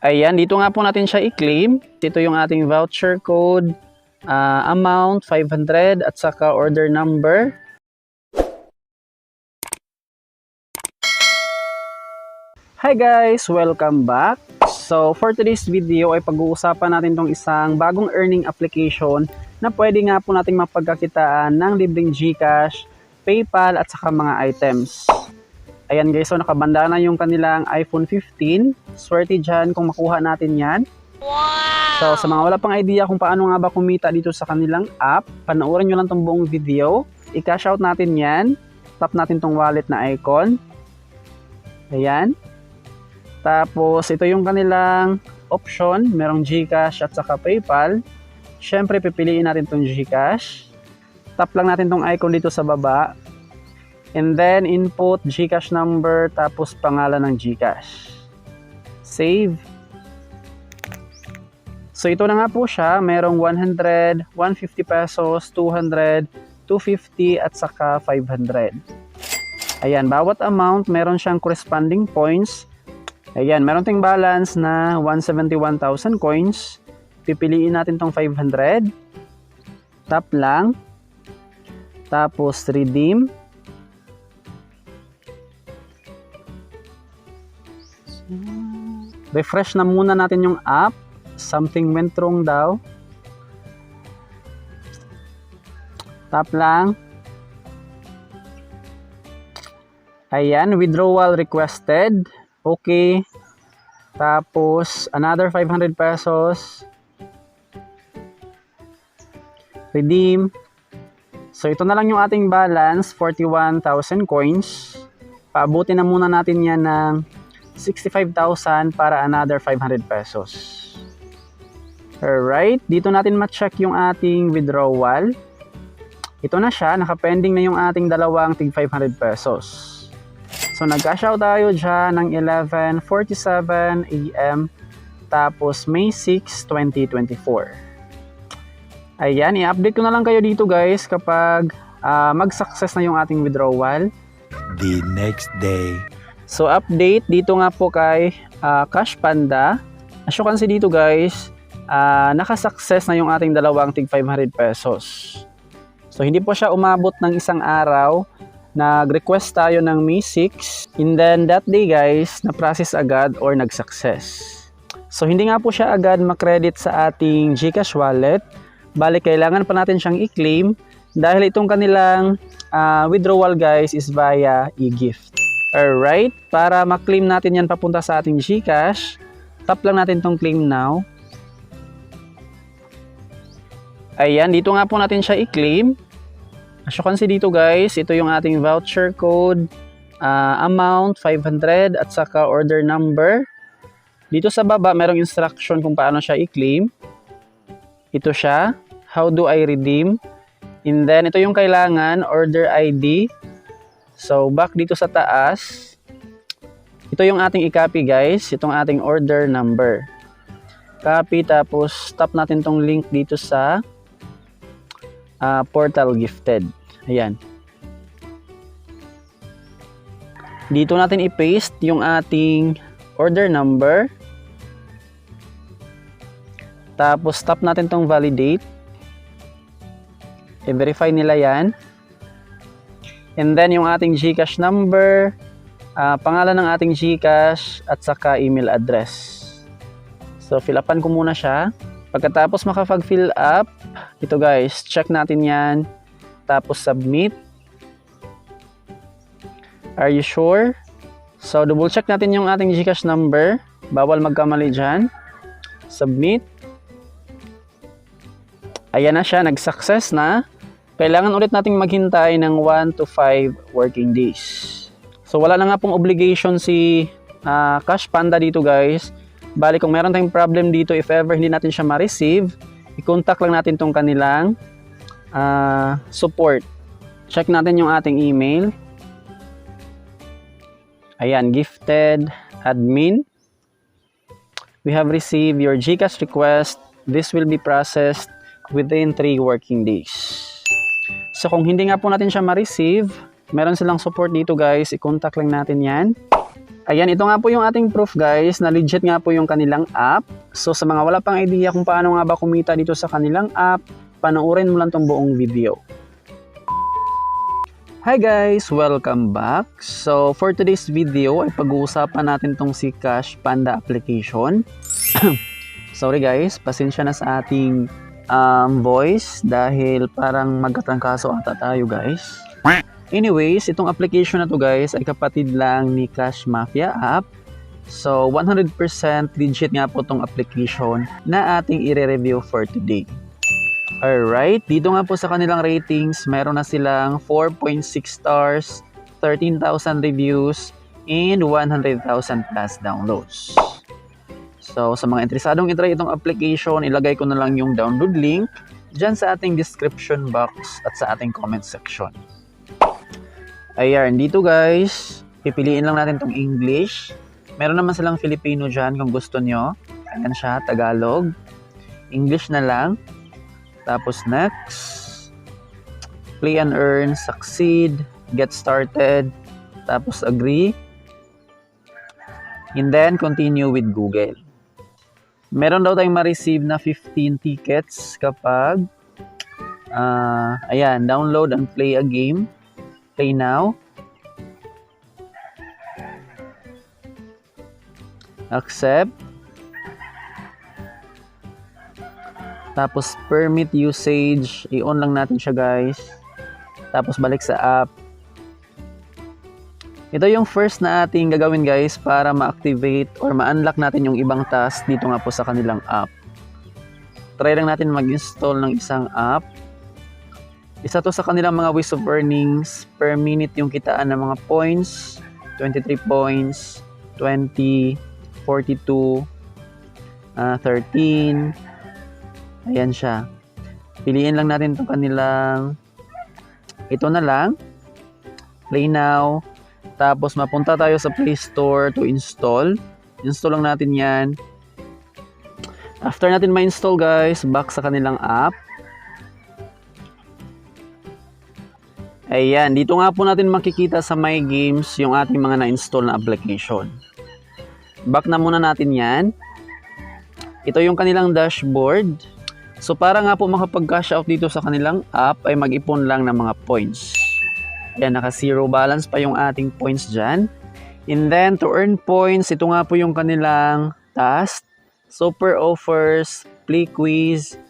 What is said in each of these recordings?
Ayan, dito nga po natin siya i-claim. Ito yung ating voucher code, amount 500 at saka order number. Hi guys! Welcome back! So for today's video ay pag-uusapan natin tong isang bagong earning application na pwede nga po nating mapagkakitaan ng libreng GCash, PayPal at saka mga items. Ayan guys, so nakabanda na yung kanilang iPhone 15. Swerte dyan kung makuha natin yan. Wow! So sa mga wala pang idea kung paano nga ba kumita dito sa kanilang app, panoorin nyo lang tong buong video. I-cash out natin yan. Tap natin tong wallet na icon. Ayan. Tapos ito yung kanilang option. Merong GCash at saka PayPal. Siyempre pipiliin natin tong GCash. Tap lang natin tong icon dito sa baba. And then input GCash number tapos pangalan ng GCash. Save. So ito na nga po siya, merong 100, 150 pesos, 200, 250 at saka 500. Ayan, bawat amount meron siyang corresponding points. Ayan, meron ting balance na 171,000 coins. Pipiliin natin tong 500. Tap lang. Tapos redeem. Refresh na muna natin yung app. Something went wrong daw. Tap lang. Ayan, withdrawal requested. Okay. Tapos, another 500 pesos. Redeem. So, ito na lang yung ating balance, 41,000 coins. Paabutin na muna natin yan ng 65,000 para another 500 pesos. Alright, dito natin ma-check yung ating withdrawal. Ito na siya, nakapending na yung ating dalawang tig 500 pesos. So nag-cash out tayo dyan ng 11:47 AM tapos May 6, 2024. Ayan, i-update ko na lang kayo dito guys kapag mag-success na yung ating withdrawal. The next day. So update dito nga po kay Cash Panda. As you can see dito guys, naka-success na yung ating dalawang tig 500 pesos. So hindi po siya umabot ng isang araw. Nag-request tayo ng May 6. And then that day guys, na-process agad or nag-success. So hindi nga po siya agad makredit sa ating GCash wallet. Bali kailangan pa natin siyang i-claim dahil itong kanilang withdrawal guys is via e-gift. Alright, para ma-claim natin yan papunta sa ating GCash, tap lang natin tong claim now. Ayan, dito nga po natin siya i-claim. As you can see dito guys, ito yung ating voucher code, amount 500 at saka order number. Dito sa baba, merong instruction kung paano siya i-claim. Ito siya, how do I redeem? And then ito yung kailangan, order ID. So, back dito sa taas, ito yung ating i-copy guys, itong ating order number. Copy, tapos tap natin tong link dito sa portal gifted. Ayan. Dito natin i-paste yung ating order number. Tapos tap natin tong validate. I-verify nila yan. And then yung ating GCash number, pangalan ng ating GCash at saka email address. So fill upan ko muna siya. Pagkatapos makapag-fill up, ito guys, check natin yan. Tapos submit. Are you sure? So double check natin yung ating GCash number. Bawal magkamali dyan. Submit. Ayan na siya, nag-success na. Kailangan ulit nating maghintay ng 1 to 5 working days. So wala na nga pong obligation si Cash Panda dito guys. Bali kung meron tayong problem dito, if ever hindi natin siya ma-receive, i-contact lang natin tong kanilang support. Check natin yung ating email. Ayan, gifted admin. We have received your GCash request. This will be processed within 3 working days. So kung hindi nga po natin siya ma-receive, meron silang support dito guys, i-contact lang natin yan. Ayan, ito nga po yung ating proof guys, na legit nga po yung kanilang app. So sa mga wala pang idea kung paano nga ba kumita dito sa kanilang app, panoorin mo lang tong buong video. Hi guys! Welcome back! So for today's video ay pag-uusapan natin tong si Cash Panda application. Sorry guys, pasensya na sa ating voice dahil parang magkatrangkaso ata tayo guys. Anyways, itong application na to guys ay kapatid lang ni Cash Mafia app. So 100% legit nga po tong application na ating i-review for today. Alright, dito nga po sa kanilang ratings, meron na silang 4.6 stars, 13,000 reviews, and 100,000 plus downloads. So, sa mga interesadong itry itong application, ilagay ko na lang yung download link dyan sa ating description box at sa ating comment section. Ayan, dito guys, pipiliin lang natin itong English. Meron naman silang Filipino dyan kung gusto nyo. Ayan siya, Tagalog. English na lang. Tapos next, play and earn, succeed, get started, tapos agree, and then continue with Google. Meron daw tayong ma-receive na 15 tickets kapag ayan, download and play a game. Play now. Accept. Tapos permit usage, i-on lang natin siya guys. Tapos balik sa app. Ito yung first na ating gagawin guys para ma-activate or ma-unlock natin yung ibang task dito nga po sa kanilang app. Try lang natin mag-install ng isang app. Isa to sa kanilang mga ways of earnings. Per minute yung kitaan ng mga points. 23 points, 20, 42, 13. Ayan siya. Piliin lang natin itong kanilang, ito na lang, play now. Tapos mapunta tayo sa Play Store to install. Install lang natin yan. After natin ma-install guys, back sa kanilang app. Ayan, dito nga po natin makikita sa My Games yung ating mga na-install na application. Back na muna natin yan. Ito yung kanilang dashboard. So para nga po makapag-cash out dito sa kanilang app ay mag-ipon lang ng mga points. Ayan, naka-zero balance pa yung ating points dyan. And then to earn points, ito nga po yung kanilang task. Super offers, play quiz,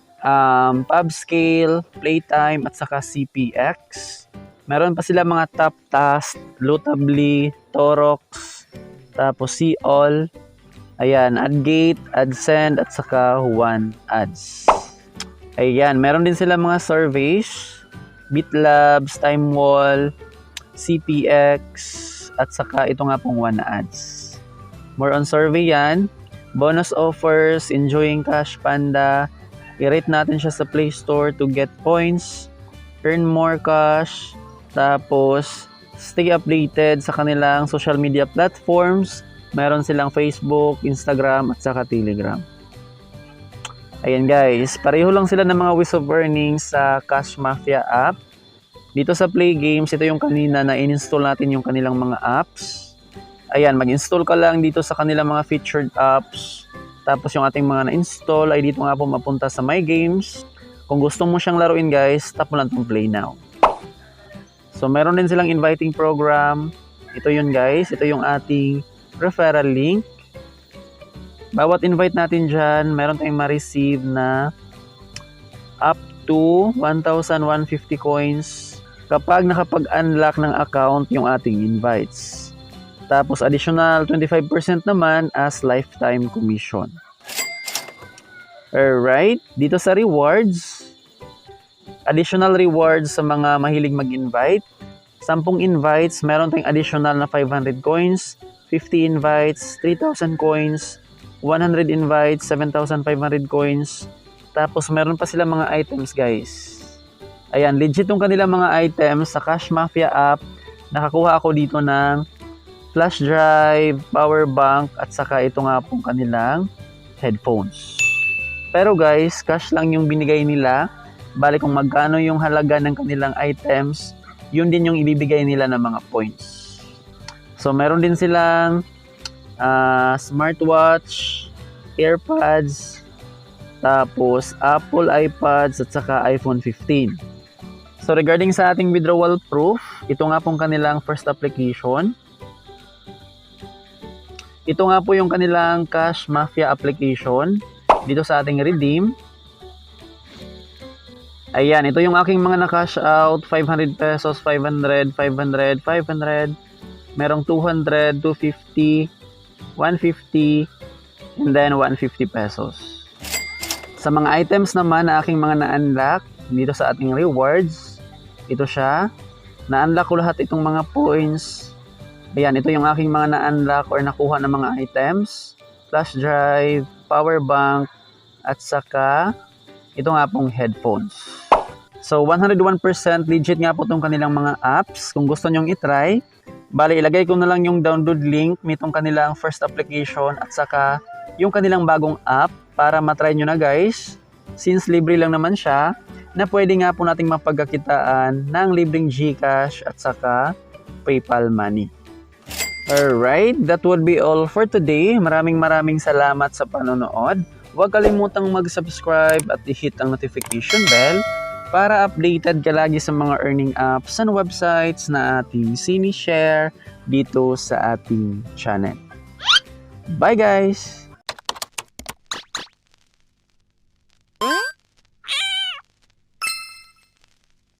pub scale, playtime, at saka CPX. Meron pa sila mga top task, Lootably, Torox, tapos see all. Ayan, add gate, add send, at saka one ads. Ayan, meron din sila mga surveys, BitLabs, TimeWall, CPX, at saka ito nga pong one ads. More on survey yan. Bonus offers, enjoying Cash Panda. I-rate natin siya sa Play Store to get points, earn more cash, tapos stay updated sa kanilang social media platforms. Meron silang Facebook, Instagram, at saka Telegram. Ayan guys, pareho lang sila ng mga ways of earnings sa Cash Mafia app. Dito sa Play Games, ito yung kanina na in-install natin yung kanilang mga apps. Ayan, mag-install ka lang dito sa kanilang mga featured apps. Tapos yung ating mga na-install ay dito nga po mapunta sa My Games. Kung gusto mo siyang laruin guys, tap mo lang itong Play Now. So meron din silang inviting program. Ito yun guys, ito yung ating referral link. Bawat invite natin dyan, meron tayong ma-receive na up to 1,150 coins kapag nakapag-unlock ng account yung ating invites. Tapos additional 25% naman as lifetime commission. Alright, dito sa rewards, additional rewards sa mga mahilig mag-invite. 10 invites, meron tayong additional na 500 coins, 50 invites, 3,000 coins, 100 invites, 7,500 coins. Tapos meron pa sila mga items guys. Ayan, legit yung kanilang mga items sa Cash Mafia app. Nakakuha ako dito ng flash drive, power bank, at saka ito nga pong kanilang headphones. Pero guys, cash lang yung binigay nila. Bali kung magkano yung halaga ng kanilang items, yun din yung ibibigay nila ng mga points. So meron din silang smartwatch, AirPods, tapos Apple iPads at saka iPhone 15. So regarding sa ating withdrawal proof, ito nga pong kanilang first application. Ito nga po yung kanilang Cash Mafia application dito sa ating redeem. Ayan, ito yung aking mga na-cash out, 500 pesos, 500, 500, 500, merong 200, 250, 150, and then 150 pesos. Sa mga items naman na aking mga na-unlock dito sa ating rewards, ito siya. Na-unlock ko lahat itong mga points. Ayan, ito yung aking mga na-unlock or nakuha ng mga items. Flash drive, power bank, at saka ito nga pong headphones. So 101% legit nga po itong kanilang mga apps. Kung gusto nyong itry, bali ilagay ko na lang yung download link nitong kanilang first application at saka yung kanilang bagong app para matry nyo na guys. Since libre lang naman siya, na pwede nga po nating mapagkakitaan ng libreng GCash at saka PayPal money. Alright, that would be all for today. Maraming salamat sa panonood. Huwag kalimutang mag-subscribe at i-hit ang notification bell para updated ka lagi sa mga earning apps and websites na ating sinishare dito sa ating channel. Bye guys!